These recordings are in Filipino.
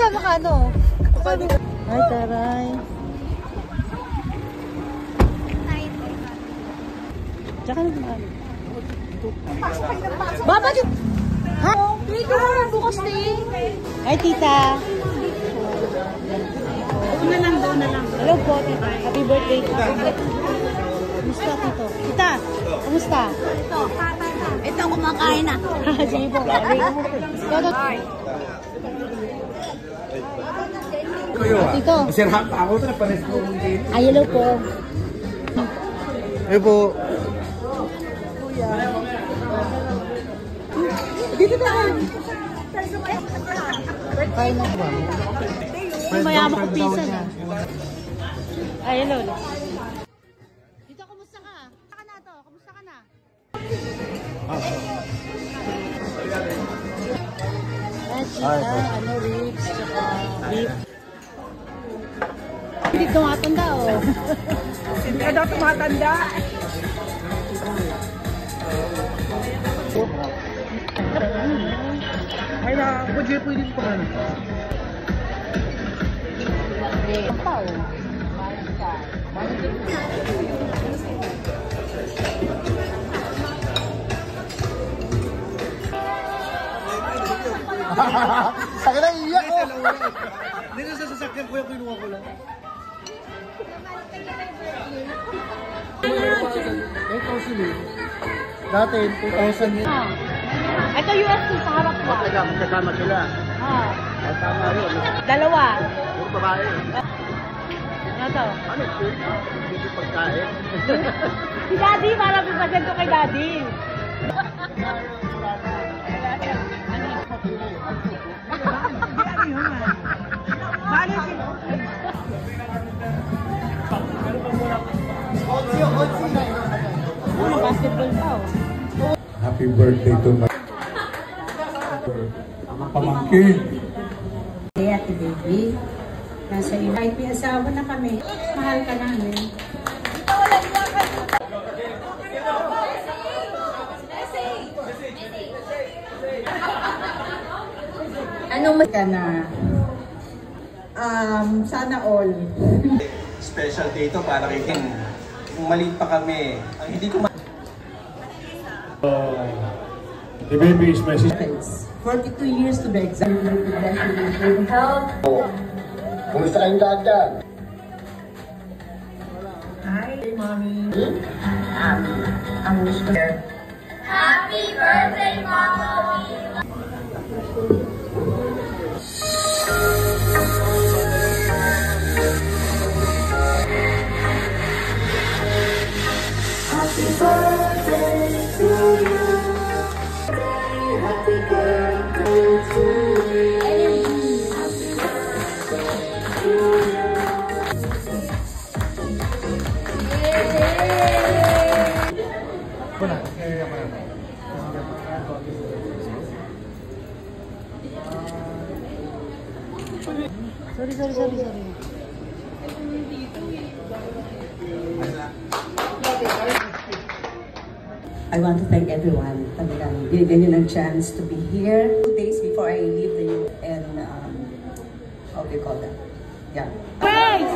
Sama ka ano? Ay, taray. Tsaka na ba? Baba dyan! Ha? Bukas na eh. Ay, tita. Doon na lang, doon na lang. Hello po, tita. Happy birthday. Kamusta, tito? Tita, kamusta? Ito, kumakain na. Sige po, galing. Tito. Masirap ako ito, napares ko kung dito. Ay, hello po. Hello po. Dito na. Kain na ba? Mayaman ko pizza na. Ay, hello. Dito, kumusta ka? Kumusta ka na to? Kumusta ka na? Ano, ribs, tsaka beef. Hindi tumatanda, oh. Hindi ka daw tumatanda. Ay na, pwede ito pa man. Pao. Saka na iiyak ko. Hindi na sa sasakyan ko yung kinuha ko lang. 8,000 eh. Dati, 2,000 eh. Ito USC sa harap ko. Teka, magkasama sila. Tama yun. Dalawa. Puro babae. Ano to? Ano ito? Hindi pagkain. Si Daddy, para pipasan ko kay Daddy. Basketball pa, oh. Happy birthday to my pamangkin. Ate baby, nasa iyo. Kahit may asawa na kami, mahal ka namin. Anong ka na? Sana all. Special day ito para kay King. Kung maliit pa kami, ang hindi ko The baby is my sister. 42 years to be exact. Health. Kumusta kayong lahat dyan? Hi, mommy. Ang wish ko. Happy birthday, Mama! Happy birthday to you. Happy birthday to you. Happy birthday to you. Sorry. I want to thank everyone. Talagang binigyan nyo ng chance to be here 2 days before I leave the and how do you call that? Yeah. Grace!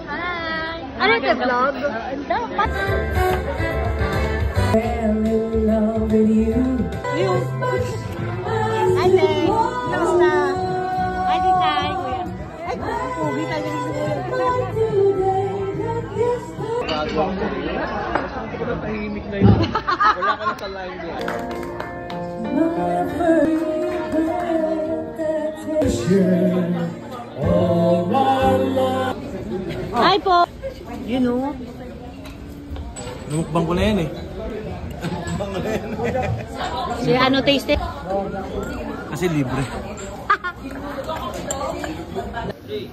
Hi! Ano ito, vlog? Dapat! I'm in love with you. Ate! Kamusta? Hi, tita! Hi, kuya! Ay, pugi tayo din sa kuya! tahimik na yun. Wala ka na sa line niya. Hi po! You know? Mukbang ko na yan eh. Si ano taste it? Kasi libre. Happy birthday!